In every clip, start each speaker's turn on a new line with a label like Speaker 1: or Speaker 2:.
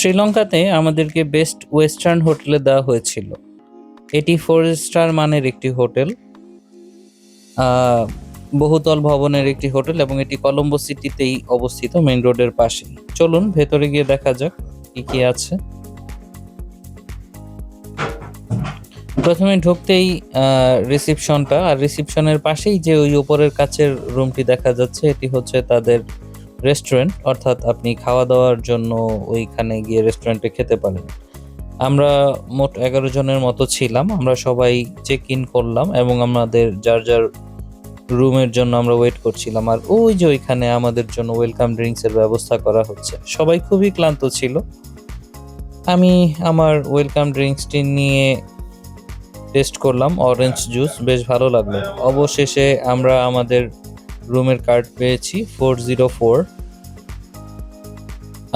Speaker 1: শ্রীলঙ্কাতে আমাদেরকে best western হোটেলে দেওয়া হয়েছিল। এটি 4 স্টার মানের একটি হোটেল, বহুতল ভবনের একটি হোটেল এবং এটি কলম্বো সিটিতেই অবস্থিত, মেইন রোডের পাশে। চলুন ভেতরে গিয়ে দেখা যাক কি কি আছে। প্রথমে ঢুকতেই রিসিপশনটা, আর রিসিপশনের পাশেই যে ওই উপরের কাছের রুমটি দেখা যাচ্ছে, এটি হচ্ছে তাদের রেস্টুরেন্ট, অর্থাৎ আপনি খাওয়া দাওয়ার জন্য ওইখানে গিয়ে রেস্টুরেন্টে খেতে পারেন। আমরা মোট 11 জনের মতো ছিলাম। আমরা সবাই চেক ইন করলাম এবং আমাদের যার যার রুমের জন্য আমরা ওয়েট করছিলাম। আর ওই যে ওইখানে আমাদের জন্য ওয়েলকাম ড্রিঙ্কস এর ব্যবস্থা করা হচ্ছে। সবাই খুবই ক্লান্ত ছিল। আমি আমার ওয়েলকাম ড্রিঙ্কসটি নিয়ে টেস্ট করলাম, অরেঞ্জ জুস, বেশ ভালো লাগলো। অবশেষে আমরা আমাদের রুমের কার্ড পেয়েছি 404।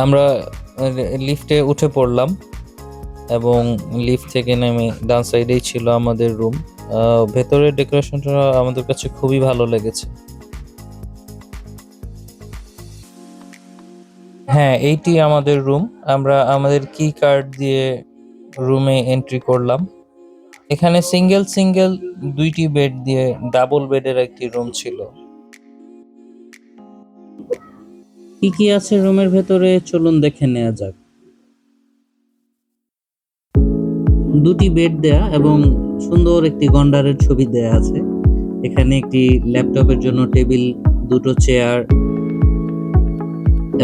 Speaker 1: আমরা লিফটে উঠে পড়লাম এবং লিফট থেকে নেমে ডান সাইডেই ছিল আমাদের রুম। ভেতরের ডেকোরেশনটা আমাদের কাছে খুবই ভালো লেগেছে। হ্যাঁ, এইটি আমাদের রুম। আমরা আমাদের কি কার্ড দিয়ে রুমে এন্ট্রি করলাম। এখানে সিঙ্গেল 2টি বেড দিয়ে ডাবল বেডের একটি রুম ছিল। কি কি আছে রুমের ভেতরে চলুন দেখে নেওয়া যাক। 2টি বেড দেয়া এবং সুন্দর একটি গন্ডারের ছবি দেয়া আছে। এখানে একটি ল্যাপটপের জন্য টেবিল, 2টো চেয়ার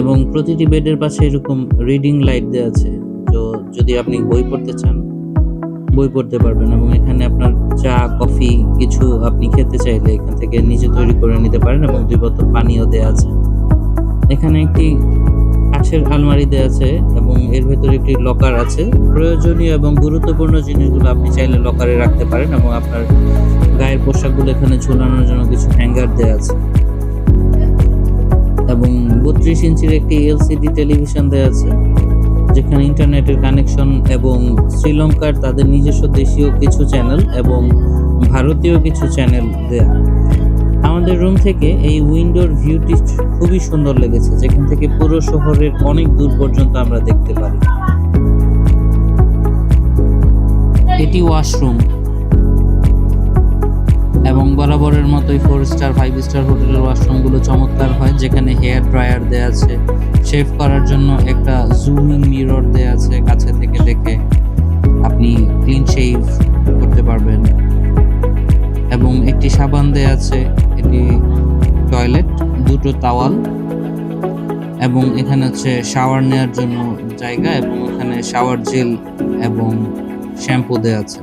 Speaker 1: এবং প্রতিটি বেডের পাশে এরকম রিডিং লাইট দেওয়া আছে। তো যদি আপনি বই পড়তে চান, বই পড়তে পারবেন। এবং এখানে আপনার চা, কফি কিছু আপনি খেতে চাইলে এখান থেকে নিজে তৈরি করে নিতে পারেন এবং 2 বোতল পানিও দেওয়া আছে। এখানে একটি কাঠের আলমারি দেওয়া আছে এবং এর ভেতরে একটি লকার আছে। প্রয়োজনীয় এবং গুরুত্বপূর্ণ জিনিসগুলো আপনি চাইলে লকারে রাখতে পারেন এবং আপনার গায়ের পোশাকগুলো এখানে ঝুলানোর জন্য কিছু হ্যাঙ্গার দেওয়া আছে। এবং 32 ইঞ্চির একটি এলসিডি টেলিভিশন দেওয়া আছে, যেখানে ইন্টারনেটের কানেকশন এবং শ্রীলঙ্কার তাদের নিজস্ব দেশীয় কিছু চ্যানেল এবং ভারতীয় কিছু চ্যানেল দেয়া। আমাদের রুম থেকে এই উইন্ডোর ভিউটি খুবই সুন্দর লেগেছে, যেখান থেকে পুরো শহরের অনেক দূর পর্যন্ত আমরা দেখতে পারি। এটি ওয়াশরুম এবং বরাবরের মতোই 4 স্টার 5 স্টার হোটেলের ওয়াশরুমগুলো চমৎকার হয়, যেখানে হেয়ার ড্রায়ার দেওয়া আছে, শেভ করার জন্য একটা জুমিং মিরর দেওয়া আছে, কাছে থেকে দেখে আপনি ক্লিন শেভ করতে পারবেন। এবং একটি সাবান দেওয়া আছে, এটি টয়লেট, 2টো তাওয়াল এবং এখানে হচ্ছে শাওয়ার নেওয়ার জন্য জায়গা এবং এখানে শাওয়ার জেল এবং শ্যাম্পু দেওয়া আছে।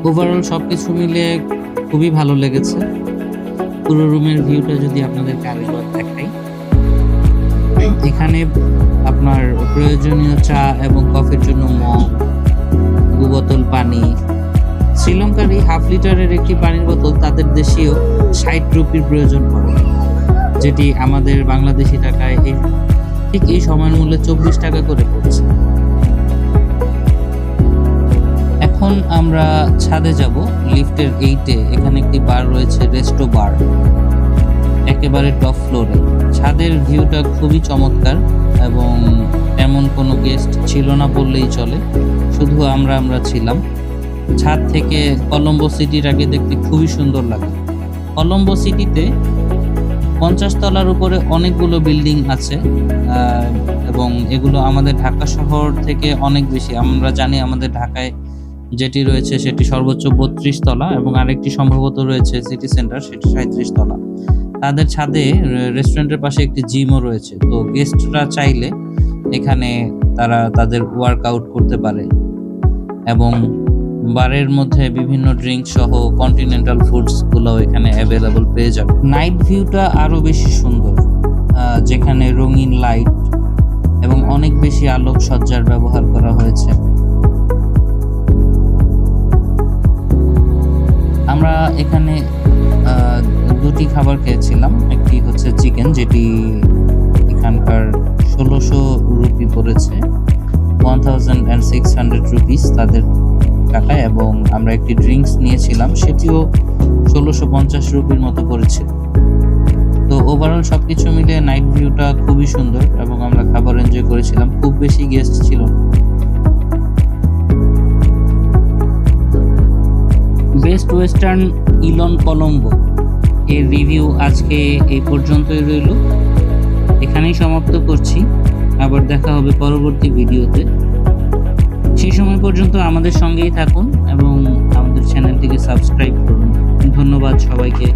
Speaker 1: ওভারঅল সবকিছু মিলে খুবই ভালো লেগেছে। পুরো রুমের ভিউটা যদি আপনাদেরকে আরেকবার দেখাই, এখানে আপনার প্রয়োজনীয় চা এবং কফির জন্য মগ, 2 বোতল পানি। শ্রীলঙ্কার এই 1/2 লিটারের একটি পানির বোতল তাদের দেশীয় 60 রুপির প্রয়োজন পড়ে, যেটি আমাদের বাংলাদেশি টাকায় ঠিক এই সময়ের মূল্যে 24 টাকা করে পড়ছে। এখন আমরা ছাদে যাব, লিফটের 8-এ। এখানে একটি বার রয়েছে, রেস্টো বার, একেবারে টপ ফ্লোরে। ছাদের ভিউটা খুবই চমৎকার এবং এমন কোনো গেস্ট ছিল না বললেই চলে, শুধু আমরা ছিলাম। ছাদ থেকে কলম্বো সিটিটাকে দেখতে খুবই সুন্দর লাগে। কলম্বো সিটিতে 50 তলার উপরে অনেকগুলো বিল্ডিং আছে এবং এগুলো আমাদের ঢাকা শহর থেকে অনেক বেশি। আমরা জানি আমাদের ঢাকায় যেটি রয়েছে সেটি সর্বোচ্চ 32 তলা এবং আরেকটি সম্ভবত রয়েছে সিটি সেন্টার, সেটি 37 তলা। তাদের ছাদে রেস্টুরেন্টের পাশে একটি জিমও রয়েছে। তো গেস্টরা চাইলে এখানে তারা তাদের ওয়ার্কআউট করতে পারে এবং বারের মধ্যে বিভিন্ন ড্রিঙ্ক সহ কন্টিনেন্টাল ফুডস গুলো এখানে অ্যাভেলেবল পেয়ে যাবে। নাইট ভিউটা আরো বেশি সুন্দর, যেখানে রঙিন লাইট এবং অনেক বেশি আলোক সজ্জার ব্যবহার করা হয়েছে। আমরা এখানে 2টি খাবার খেয়েছিলাম। একটি হচ্ছে চিকেন, যেটি এখানকার 1600 রুপি পড়েছে, 1600 রুপিস তাদের টাকায়। এবং আমরা একটি ড্রিঙ্কস নিয়েছিলাম, সেটিও 1650 রুপির মতো পড়েছিল। তো ওভারঅল সবকিছু মিলে নাইট ভিউটা খুবই সুন্দর এবং আমরা খাবার এনজয় করেছিলাম, খুব বেশি গেস্ট ছিল না। বেস্ট ওয়েস্টার্ন ইলন কলম্বো এর রিভিউ আজকে এই পর্যন্তই রইল, এখানেই সমাপ্ত করছি। আবার দেখা হবে পরবর্তী ভিডিওতে। সেই সময় পর্যন্ত আমাদের সঙ্গেই থাকুন এবং আমাদের চ্যানেলটিকে সাবস্ক্রাইব করুন। ধন্যবাদ সবাইকে।